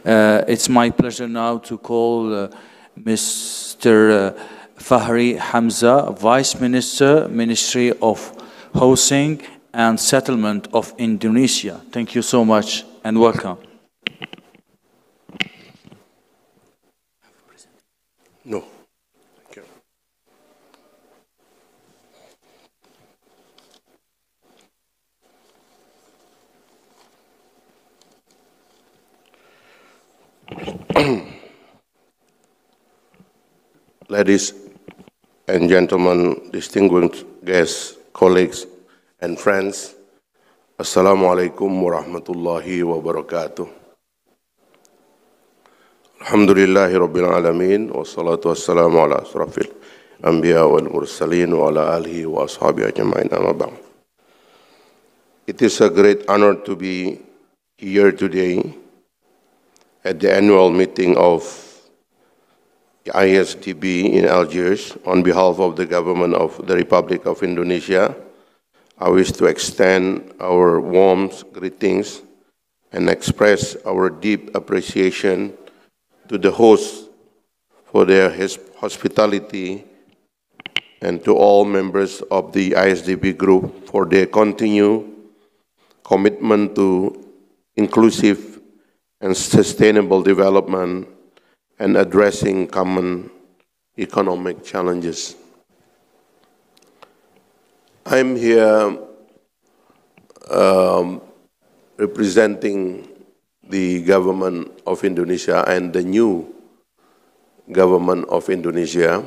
It's my pleasure now to call Mr. Fahri Hamza, Vice Minister, Ministry of Housing and Settlement of Indonesia. Thank you so much and welcome. No. Thank you. Ladies and gentlemen, distinguished guests, colleagues, and friends, Assalamualaikum warahmatullahi wabarakatuh. Alhamdulillahi rabbil alamin, wassalatu wassalamu ala asrafil anbiya wal mursalin wa ala alihi wa ashabihi ajma'in amma ba'd. It is a great honor to be here today at the annual meeting of the ISDB in Algiers. On behalf of the government of the Republic of Indonesia, I wish to extend our warm greetings and express our deep appreciation to the hosts for their hospitality and to all members of the ISDB group for their continued commitment to inclusive and sustainable development and addressing common economic challenges. I'm here representing the government of Indonesia and the new government of Indonesia,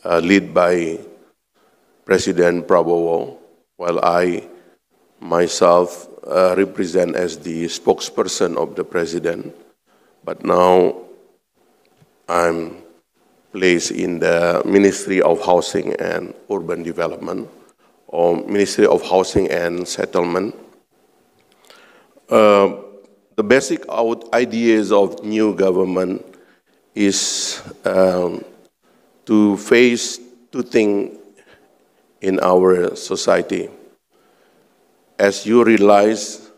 led by President Prabowo, while I myself represent as the spokesperson of the president. But now I'm placed in the Ministry of Housing and Urban Development, or Ministry of Housing and Settlement. The basic ideas of new government is to face two things in our society. As you realize,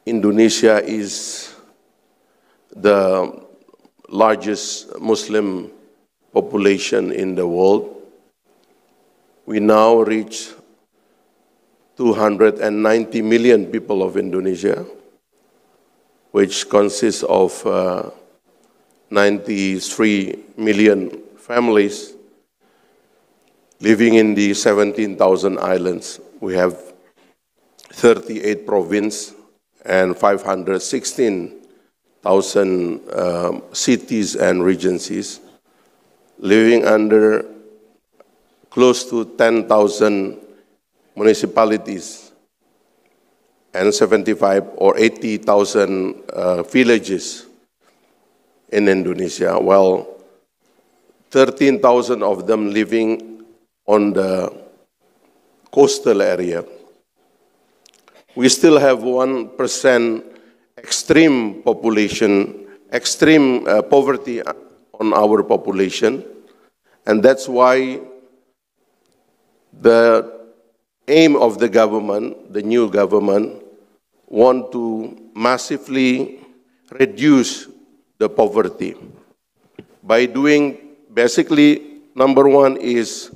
Indonesia is the largest Muslim population in the world. We now reach 290 million people of Indonesia, which consists of 93 million families living in the 17,000 islands. We have 38 provinces and 516,000 cities and regencies, living under close to 10,000 municipalities and 75 or 80,000 villages in Indonesia, while 13,000 of them living on the coastal area. We still have 1% extreme population, extreme poverty on our population, and that's why the aim of the government, the new government, want to massively reduce the poverty by doing, basically, number one is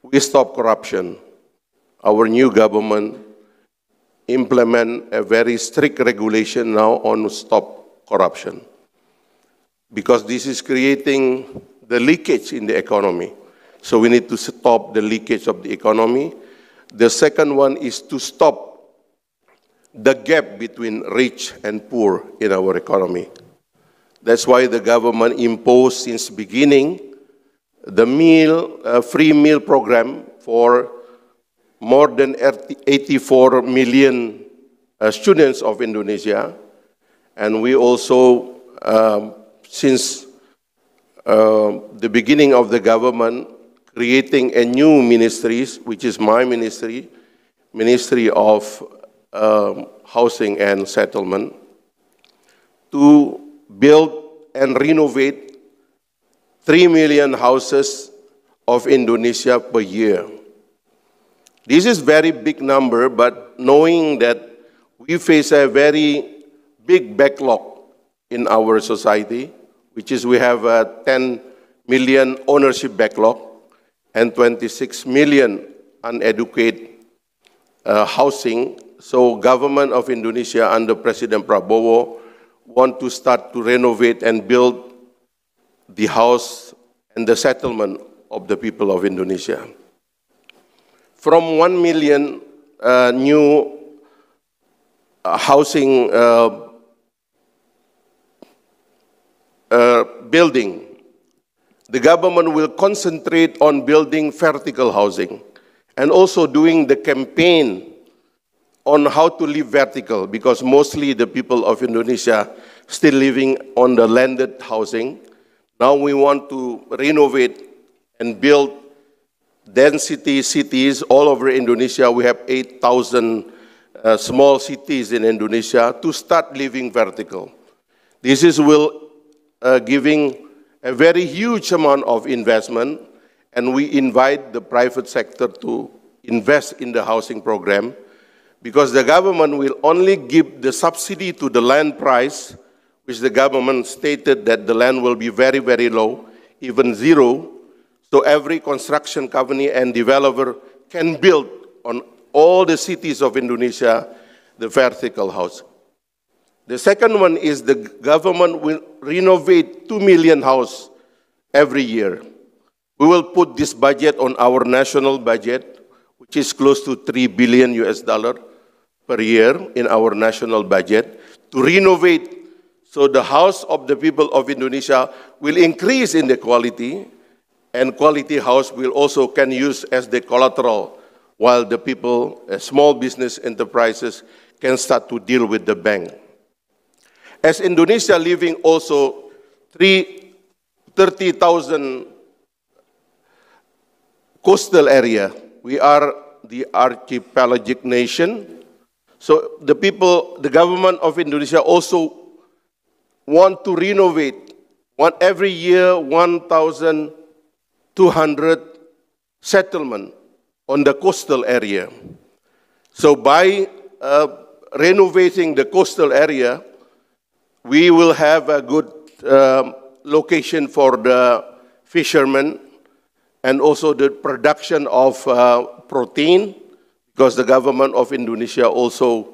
we stop corruption. Our new government implement a very strict regulation now on stop corruption, because this is creating the leakage in the economy. So we need to stop the leakage of the economy. The second one is to stop the gap between rich and poor in our economy. That's why the government imposed since beginning the free meal program for more than 84 million students of Indonesia. And we also, since the beginning of the government, creating a new ministry, which is my ministry, Ministry of Housing and Settlement, to build and renovate 3 million houses of Indonesia per year. This is very big number, but knowing that we face a very big backlog in our society, which is we have a 10 million ownership backlog and 26 million uneducated housing. So government of Indonesia under President Prabowo want to start to renovate and build the house and the settlement of the people of Indonesia. From 1 million new housing building, the government will concentrate on building vertical housing and also doing the campaign on how to live vertical, because mostly the people of Indonesia still living on the landed housing. Now we want to renovate and build density cities all over Indonesia. We have 8,000 small cities in Indonesia to start living vertical. This is giving a very huge amount of investment, and we invite the private sector to invest in the housing program, because the government will only give the subsidy to the land price, which the government stated that the land will be very, very low, even zero. So every construction company and developer can build on all the cities of Indonesia the vertical house. The second one is the government will renovate 2 million houses every year. We will put this budget on our national budget, which is close to $3 billion per year in our national budget, to renovate so the house of the people of Indonesia will increase in the quality, and quality house will also can use as the collateral, while the people, small business enterprises, can start to deal with the bank. As Indonesia living also 30,000 coastal area, we are the archipelagic nation. So the people, the government of Indonesia also want to renovate every year 1,200 settlement on the coastal area. So by renovating the coastal area, we will have a good location for the fishermen and also the production of protein, because the government of Indonesia also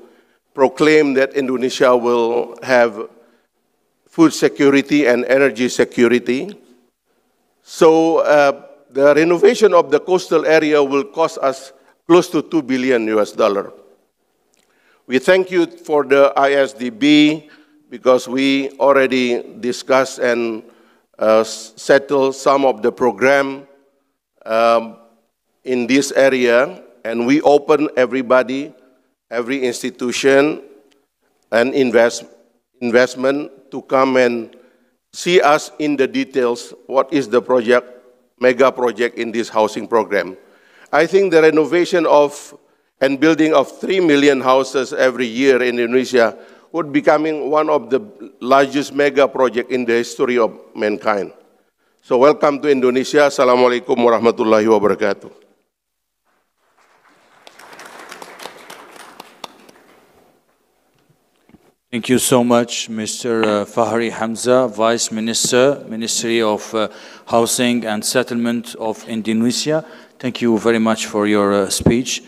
proclaimed that Indonesia will have food security and energy security. So the renovation of the coastal area will cost us close to $2 billion. We thank you for the ISDB, because we already discussed and settled some of the program in this area, and we open everybody, every institution and investment to come and see us in the details, what is the project, mega project in this housing program. I think the renovation of and building of 3 million houses every year in Indonesia would becoming one of the largest mega project in the history of mankind. So welcome to Indonesia. Assalamualaikum warahmatullahi wabarakatuh. Thank you so much, Mr. Fahri Hamzah, Vice Minister, Ministry of Housing and Settlement of Indonesia. Thank you very much for your speech.